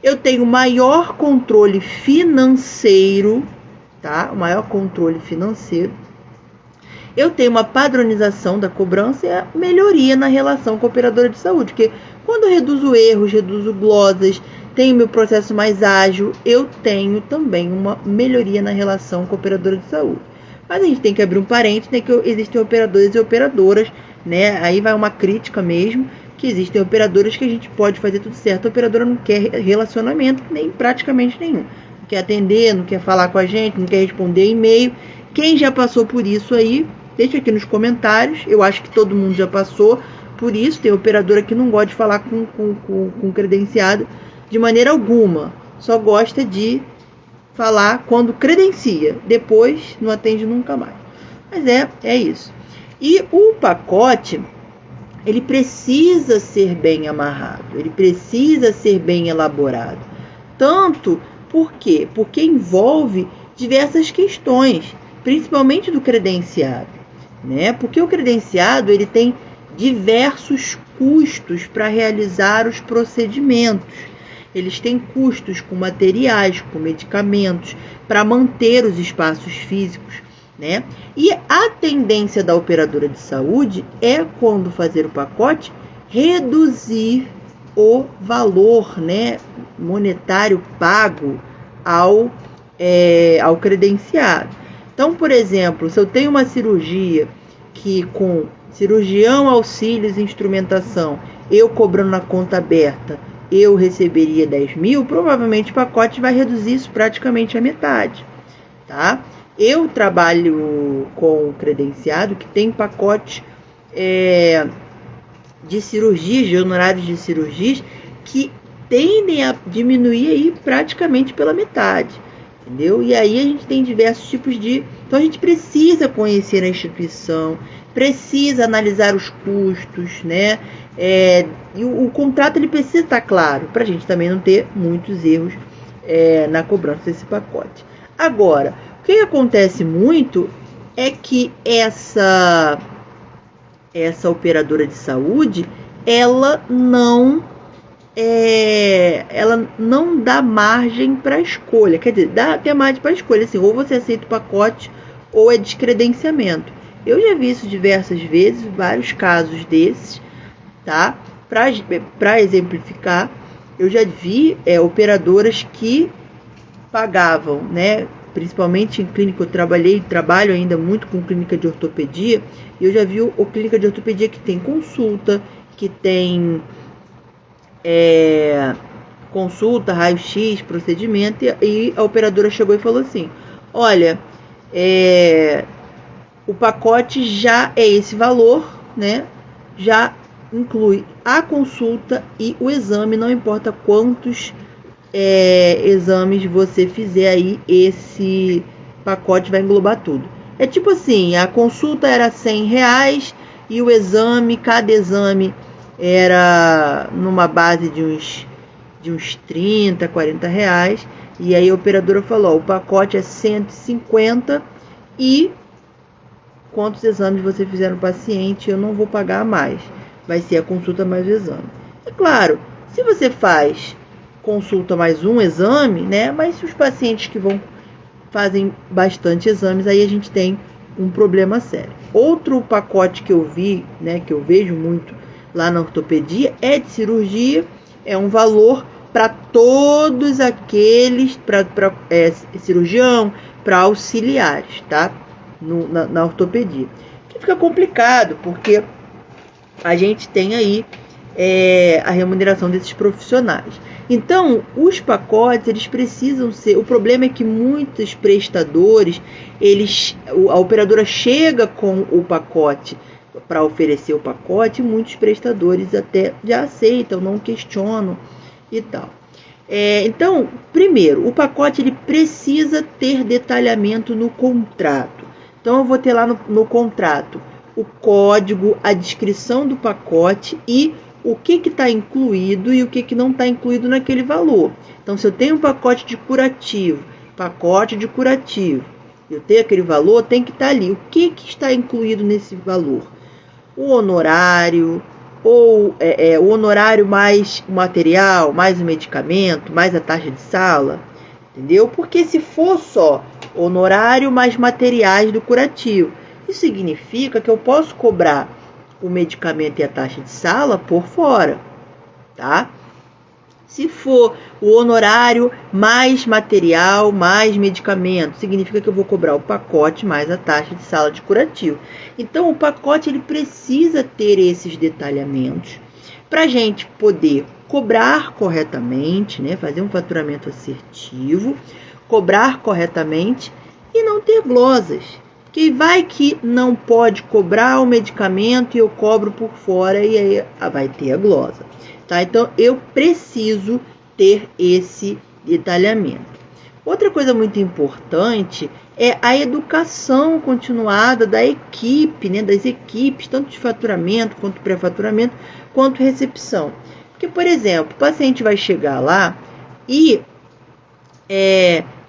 Eu tenho maior controle financeiro, tá? O maior controle financeiro. Eu tenho uma padronização da cobrança e a melhoria na relação com a operadora de saúde, porque quando eu reduzo erros, reduzo glosas, tenho meu processo mais ágil, eu tenho também uma melhoria na relação com a operadora de saúde. Mas a gente tem que abrir um parênteses, né, que existem operadores e operadoras, né? Aí vai uma crítica mesmo, que existem operadoras que a gente pode fazer tudo certo. A operadora não quer relacionamento, nem praticamente nenhum. Não quer atender, não quer falar com a gente, não quer responder e-mail. Quem já passou por isso aí, deixa aqui nos comentários. Eu acho que todo mundo já passou por isso. Tem operadora que não gosta de falar com credenciado de maneira alguma. Só gosta de falar quando credencia. Depois não atende nunca mais. Mas é isso. E o pacote, ele precisa ser bem amarrado. Ele precisa ser bem elaborado. Tanto, por quê? Porque envolve diversas questões, principalmente do credenciado, né? Porque o credenciado, ele tem diversos custos para realizar os procedimentos. Eles têm custos com materiais, com medicamentos, para manter os espaços físicos, né? E a tendência da operadora de saúde é, quando fazer o pacote, reduzir o valor, né, monetário pago ao credenciado. Então, por exemplo, se eu tenho uma cirurgia que com cirurgião, auxílios e instrumentação, eu cobrando na conta aberta, eu receberia 10 mil, provavelmente o pacote vai reduzir isso praticamente a metade, tá? Eu trabalho com o credenciado que tem pacotes de cirurgias, de honorários de cirurgias, que tendem a diminuir aí praticamente pela metade, entendeu? E aí a gente tem diversos tipos de... Então a gente precisa conhecer a instituição, precisa analisar os custos, né? E o contrato, ele precisa estar claro, para a gente também não ter muitos erros na cobrança desse pacote. Agora, o que acontece muito é que essa operadora de saúde, ela não dá margem para escolha. Quer dizer, dá até margem para escolha, assim, ou você aceita o pacote ou é descredenciamento. Eu já vi isso diversas vezes, vários casos desses, tá? Para exemplificar, eu já vi operadoras que pagavam, né? Principalmente em clínica, eu trabalho ainda muito com clínica de ortopedia, e eu já vi o clínica de ortopedia que tem consulta, que tem consulta, raio-x, procedimento, e a operadora chegou e falou assim: olha, o pacote já é esse valor, né? Já inclui a consulta e o exame, não importa quantos exames você fizer aí, esse pacote vai englobar tudo. É tipo assim, a consulta era R$100 e o exame, cada exame era numa base de uns 30, 40 reais. E aí a operadora falou: o pacote é 150 e quantos exames você fizer no paciente, eu não vou pagar mais. Vai ser a consulta mais o exame. É claro, se você faz consulta mais um exame, né? Mas se os pacientes que fazem bastante exames, aí a gente tem um problema sério. Outro pacote que eu vi, né, que eu vejo muito lá na ortopedia, é de cirurgia, é um valor para todos aqueles, para cirurgião, para auxiliares, tá? Na ortopedia. Que fica complicado, porque a gente tem aí a remuneração desses profissionais. Então, os pacotes, eles precisam ser... O problema é que muitos prestadores, a operadora chega com o pacote para oferecer o pacote, e muitos prestadores até já aceitam, não questionam e tal. Então, primeiro, o pacote, ele precisa ter detalhamento no contrato. Então, eu vou ter lá no contrato o código, a descrição do pacote e o que está incluído e o que não está incluído naquele valor. Então, se eu tenho um pacote de curativo, eu tenho aquele valor, tem que estar ali. O que está incluído nesse valor? O honorário, ou o honorário mais o material, mais o medicamento, mais a taxa de sala, entendeu? Porque se for só honorário mais materiais do curativo, isso significa que eu posso cobrar o medicamento e a taxa de sala por fora, tá? Se for o honorário mais material, mais medicamento, significa que eu vou cobrar o pacote mais a taxa de sala de curativo. Então, o pacote ele precisa ter esses detalhamentos para a gente poder cobrar corretamente, né? Fazer um faturamento assertivo, cobrar corretamente e não ter glosas. Que vai que não pode cobrar o medicamento e eu cobro por fora e aí vai ter a glosa. Tá? Então, eu preciso ter esse detalhamento. Outra coisa muito importante é a educação continuada da equipe, né? Das equipes, tanto de faturamento, quanto pré-faturamento, quanto recepção. Porque, por exemplo, o paciente vai chegar lá e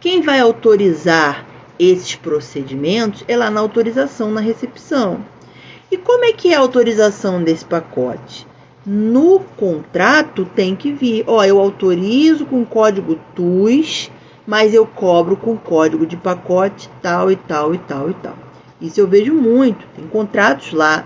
quem vai autorizar esses procedimentos é lá na autorização, na recepção. E como é que é a autorização desse pacote? No contrato tem que vir, eu autorizo com código TUS, mas eu cobro com código de pacote tal e tal e tal e tal. Isso eu vejo muito. Tem contratos lá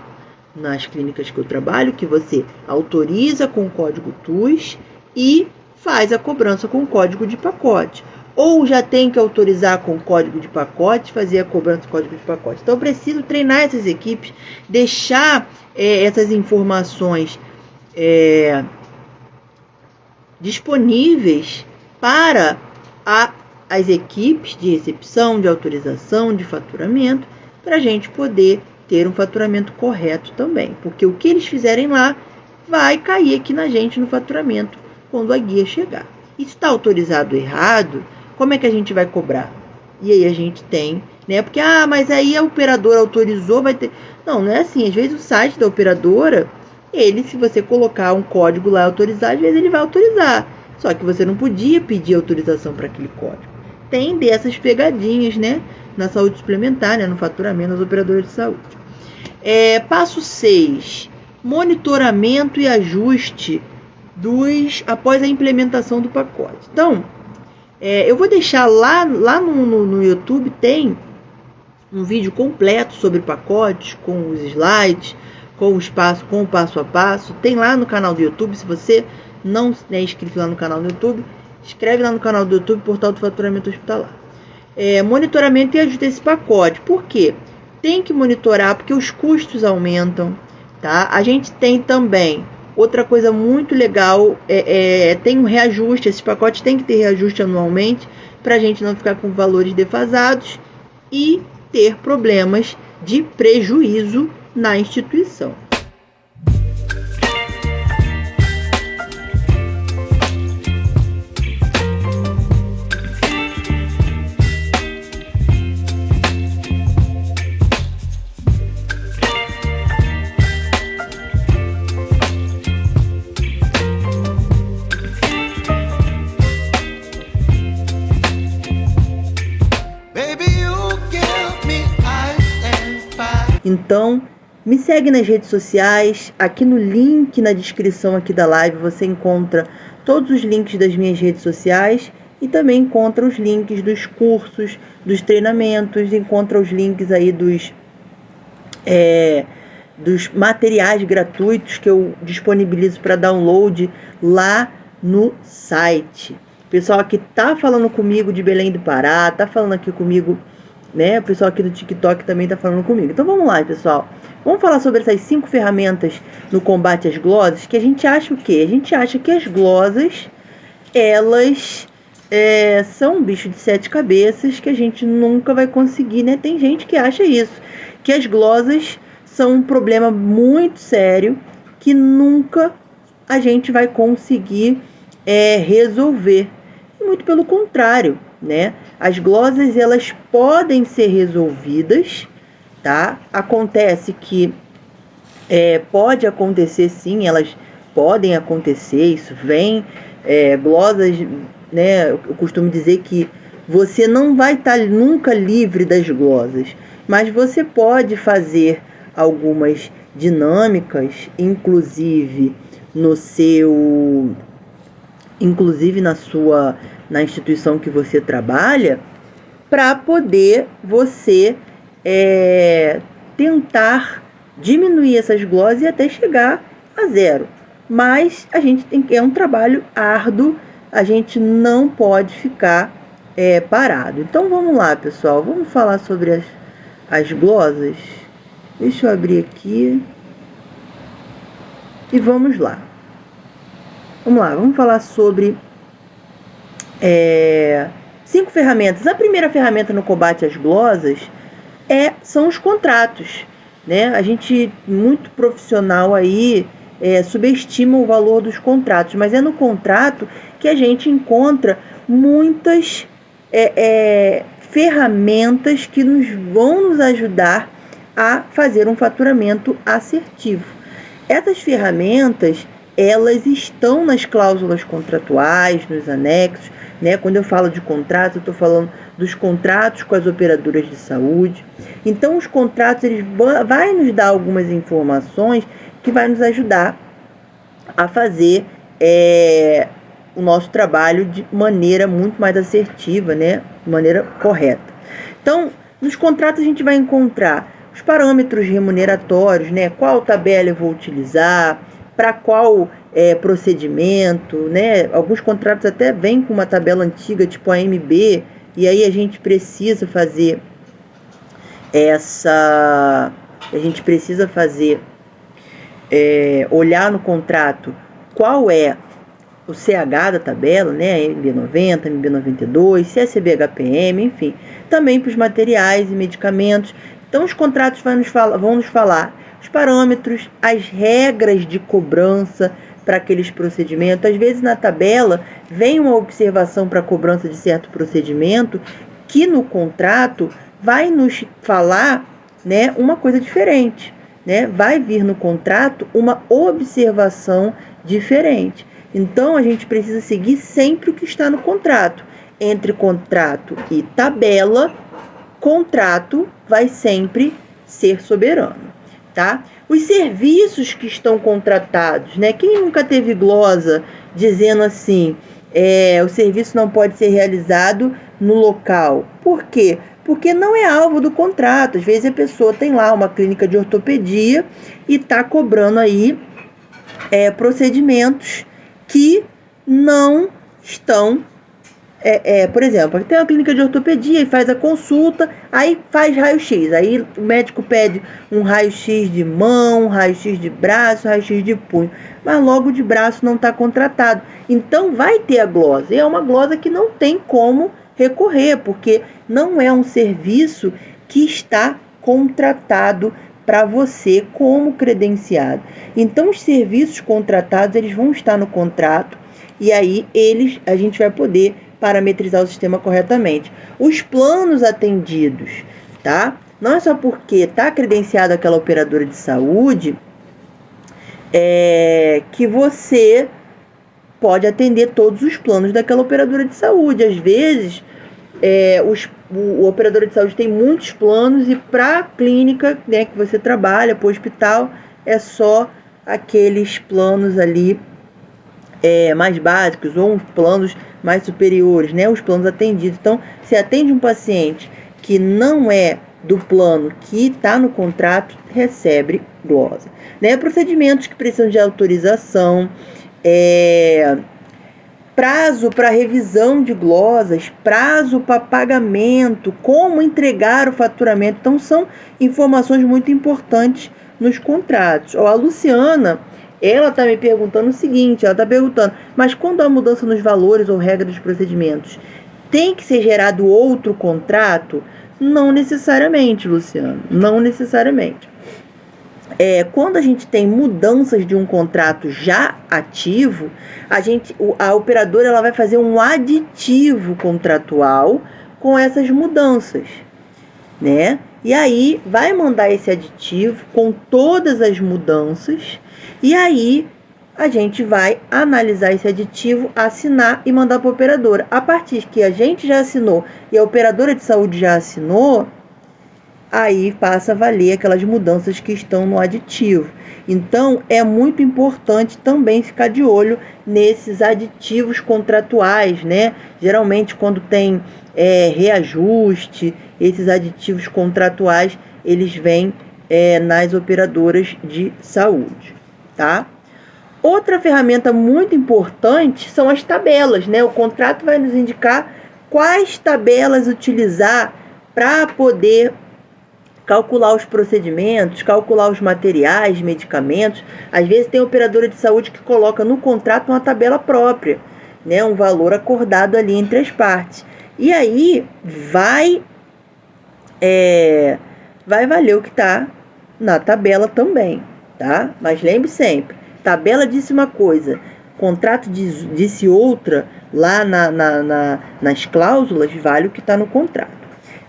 nas clínicas que eu trabalho que você autoriza com código TUS e faz a cobrança com código de pacote. Ou já tem que autorizar com código de pacote, fazer a cobrança com código de pacote. Então eu preciso treinar essas equipes, deixar essas informações disponíveis para as equipes de recepção, de autorização, de faturamento, para a gente poder ter um faturamento correto também. Porque o que eles fizerem lá vai cair aqui na gente no faturamento quando a guia chegar. E se está autorizado errado, como é que a gente vai cobrar? E aí a gente tem, né? Porque, mas aí a operadora autorizou, vai ter... Não é assim. Às vezes o site da operadora, se você colocar um código lá autorizado, às vezes ele vai autorizar. Só que você não podia pedir autorização para aquele código. Tem dessas pegadinhas, né? Na saúde suplementar, né? No faturamento das operadoras de saúde. Passo 6. Monitoramento e ajuste após a implementação do pacote. Então, eu vou deixar lá no YouTube, tem um vídeo completo sobre pacotes, com os slides, com o passo a passo. Tem lá no canal do YouTube. Se você não é inscrito lá no canal do YouTube, inscreve lá no canal do YouTube, Portal do Faturamento Hospitalar. Monitoramento e ajuste desse pacote. Por quê? Tem que monitorar porque os custos aumentam, tá? A gente tem também outra coisa muito legal, tem um reajuste. Esses pacotes tem que ter reajuste anualmente para a gente não ficar com valores defasados e ter problemas de prejuízo na instituição. Então, me segue nas redes sociais. Aqui no link na descrição aqui da live você encontra todos os links das minhas redes sociais e também encontra os links dos cursos, dos treinamentos, encontra os links aí dos materiais gratuitos que eu disponibilizo para download lá no site. O pessoal aqui tá falando comigo de Belém do Pará, tá falando aqui comigo, né? O pessoal aqui do TikTok também tá falando comigo. Então vamos lá, pessoal. Vamos falar sobre essas 5 ferramentas no combate às glosas, que a gente acha o quê? A gente acha que as glosas, elas são um bicho de 7 cabeças que a gente nunca vai conseguir, né? Tem gente que acha isso, que as glosas são um problema muito sério que nunca a gente vai conseguir resolver. Muito pelo contrário, né? As glosas, elas podem ser resolvidas, tá? Acontece que pode acontecer sim, elas podem acontecer, isso vem, glosas, né? Eu costumo dizer que você não vai estar nunca livre das glosas, mas você pode fazer algumas dinâmicas, inclusive na sua na instituição que você trabalha, para poder você tentar diminuir essas gloses e até chegar a zero. Mas a gente é um trabalho árduo, a gente não pode ficar parado. Então vamos lá, pessoal, vamos falar sobre as glosas. Deixa eu abrir aqui e vamos lá. Vamos falar sobre 5 ferramentas. A primeira ferramenta no combate às glosas são os contratos, né? A gente, muito profissional aí, subestima o valor dos contratos, mas é no contrato que a gente encontra muitas ferramentas que vão nos ajudar a fazer um faturamento assertivo. Essas ferramentas, elas estão nas cláusulas contratuais, nos anexos, né? Quando eu falo de contrato, eu estou falando dos contratos com as operadoras de saúde. Então, os contratos, eles vai nos dar algumas informações que vai nos ajudar a fazer o nosso trabalho de maneira muito mais assertiva, né? De maneira correta. Então, nos contratos a gente vai encontrar os parâmetros remuneratórios, né? Qual tabela eu vou utilizar, para qual procedimento, né? Alguns contratos até vêm com uma tabela antiga, tipo a AMB, e aí a gente precisa fazer olhar no contrato qual é o CH da tabela, né? MB90, MB92, se é CBHPM, enfim. Também para os materiais e medicamentos. Então, os contratos vão nos falar os parâmetros, as regras de cobrança para aqueles procedimentos. Às vezes, na tabela, vem uma observação para a cobrança de certo procedimento que no contrato vai nos falar, né, uma coisa diferente, né? Vai vir no contrato uma observação diferente. Então, a gente precisa seguir sempre o que está no contrato. Entre contrato e tabela, contrato vai sempre ser soberano, tá? Os serviços que estão contratados, né? Quem nunca teve glosa dizendo assim, o serviço não pode ser realizado no local? Por quê? Porque não é alvo do contrato. Às vezes a pessoa tem lá uma clínica de ortopedia e está cobrando aí procedimentos que não estão... por exemplo, tem uma clínica de ortopedia e faz a consulta, aí faz raio-x. Aí o médico pede um raio-x de mão, um raio-x de braço, um raio-x de punho. Mas logo de braço não está contratado. Então vai ter a glosa. E é uma glosa que não tem como recorrer, porque não é um serviço que está contratado para você como credenciado. Então os serviços contratados, eles vão estar no contrato e aí a gente vai poder parametrizar o sistema corretamente. Os planos atendidos, tá? Não é só porque está credenciado aquela operadora de saúde que você pode atender todos os planos daquela operadora de saúde. Às vezes, o operador de saúde tem muitos planos e para a clínica, né, que você trabalha, para o hospital, é só aqueles planos ali mais básicos ou uns planos mais superiores, né, os planos atendidos. Então, se atende um paciente que não é do plano que está no contrato, recebe glosa, né? Procedimentos que precisam de autorização, prazo para revisão de glosas, prazo para pagamento, como entregar o faturamento. Então, são informações muito importantes nos contratos. A Luciana, ela está me perguntando o seguinte, ela está perguntando, mas quando há mudança nos valores ou regra dos procedimentos, tem que ser gerado outro contrato? Não necessariamente, Luciano, não necessariamente. Quando a gente tem mudanças de um contrato já ativo, a operadora ela vai fazer um aditivo contratual com essas mudanças, né? E aí vai mandar esse aditivo com todas as mudanças e aí a gente vai analisar esse aditivo, assinar e mandar para a operadora. A partir que a gente já assinou e a operadora de saúde já assinou, aí passa a valer aquelas mudanças que estão no aditivo. Então, é muito importante também ficar de olho nesses aditivos contratuais, né? Geralmente, quando tem reajuste, esses aditivos contratuais, eles vêm nas operadoras de saúde, tá? Outra ferramenta muito importante são as tabelas, né? O contrato vai nos indicar quais tabelas utilizar para poder calcular os procedimentos, calcular os materiais, medicamentos. Às vezes tem operadora de saúde que coloca no contrato uma tabela própria, né? Um valor acordado ali entre as partes. E aí vai valer o que está na tabela também, tá? Mas lembre sempre, tabela disse uma coisa, contrato disse outra, lá nas cláusulas vale o que está no contrato.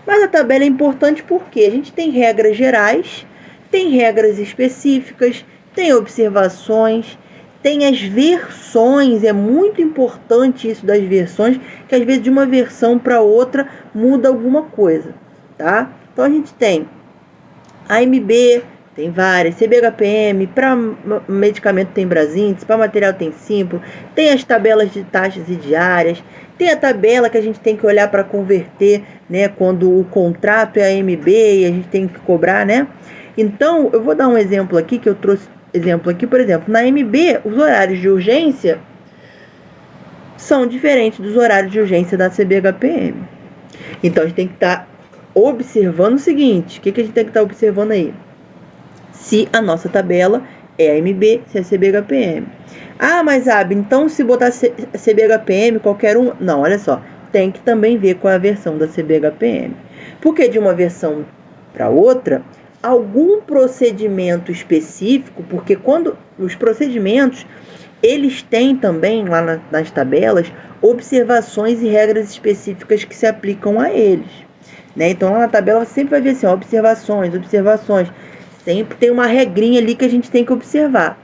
Mas a tabela é importante porque a gente tem regras gerais, tem regras específicas, tem observações, tem as versões. É muito importante isso das versões, que às vezes de uma versão para outra muda alguma coisa, tá? Então a gente tem AMB, tem várias, CBHPM, para medicamento tem Brasíndice, para material tem Simpro, tem as tabelas de taxas e diárias, tem a tabela que a gente tem que olhar para converter, né, quando o contrato é AMB e a gente tem que cobrar, né? Então, eu vou dar um exemplo aqui, que eu trouxe exemplo aqui, por exemplo, na AMB, os horários de urgência são diferentes dos horários de urgência da CBHPM. Então, a gente tem que estar observando o seguinte, o que a gente tem que estar observando aí? Se a nossa tabela é AMB, se é CBHPM. Ah, mas então se botar CBHPM, qualquer um... Não, olha só, tem que também ver qual é a versão da CBHPM. Porque de uma versão para outra, algum procedimento específico, porque quando os procedimentos, eles têm também lá nas tabelas observações e regras específicas que se aplicam a eles, né? Então lá na tabela você sempre vai ver assim, ó, observações. Sempre tem uma regrinha ali que a gente tem que observar.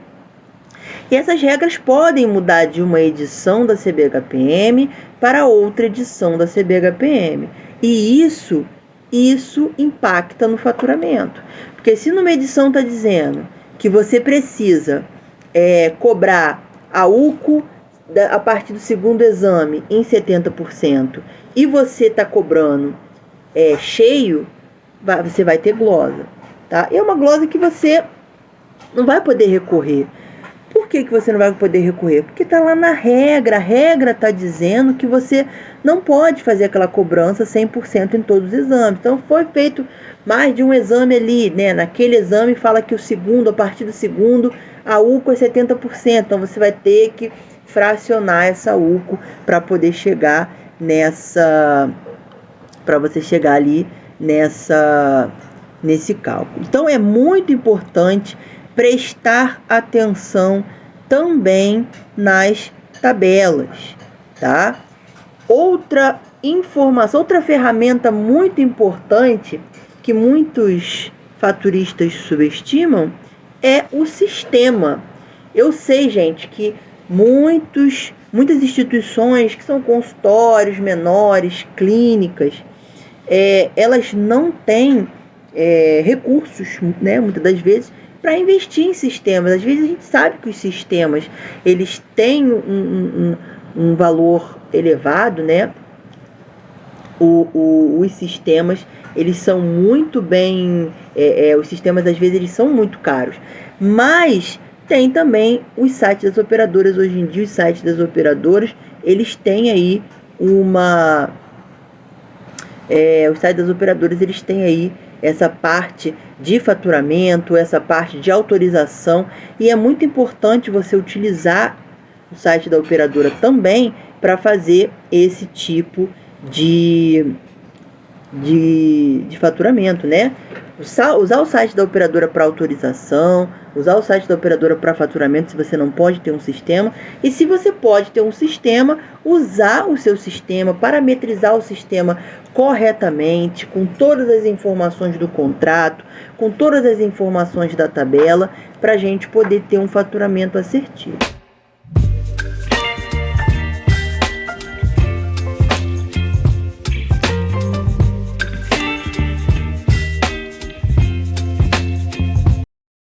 E essas regras podem mudar de uma edição da CBHPM para outra edição da CBHPM. E isso impacta no faturamento. Porque se numa edição está dizendo que você precisa cobrar a UCO a partir do segundo exame em 70% e você está cobrando cheio, você vai ter glosa. Tá? E é uma glosa que você não vai poder recorrer. Por que você não vai poder recorrer? Porque está lá na regra. A regra está dizendo que você não pode fazer aquela cobrança 100% em todos os exames. Então, foi feito mais de um exame ali, né? Naquele exame fala que a partir do segundo, a UCO é 70%. Então, você vai ter que fracionar essa UCO para poder chegar nesse cálculo. Então, é muito importante prestar atenção também nas tabelas, tá? Outra informação, outra ferramenta muito importante que muitos faturistas subestimam é o sistema. Eu sei, gente, que muitas instituições que são consultórios menores, clínicas, elas não têm recursos, né, muitas das vezes, para investir em sistemas. Às vezes a gente sabe que os sistemas eles têm um valor elevado, né? Os sistemas eles são muito bem, os sistemas às vezes eles são muito caros, mas tem também os sites das operadoras. Hoje em dia os sites das operadoras eles têm aí os sites das operadoras eles têm aí essa parte de faturamento, essa parte de autorização, e é muito importante você utilizar o site da operadora também para fazer esse tipo de faturamento, né? Usar o site da operadora para autorização, usar o site da operadora para faturamento se você não pode ter um sistema, e se você pode ter um sistema, usar o seu sistema, parametrizar o sistema corretamente, com todas as informações do contrato, com todas as informações da tabela, para a gente poder ter um faturamento assertivo.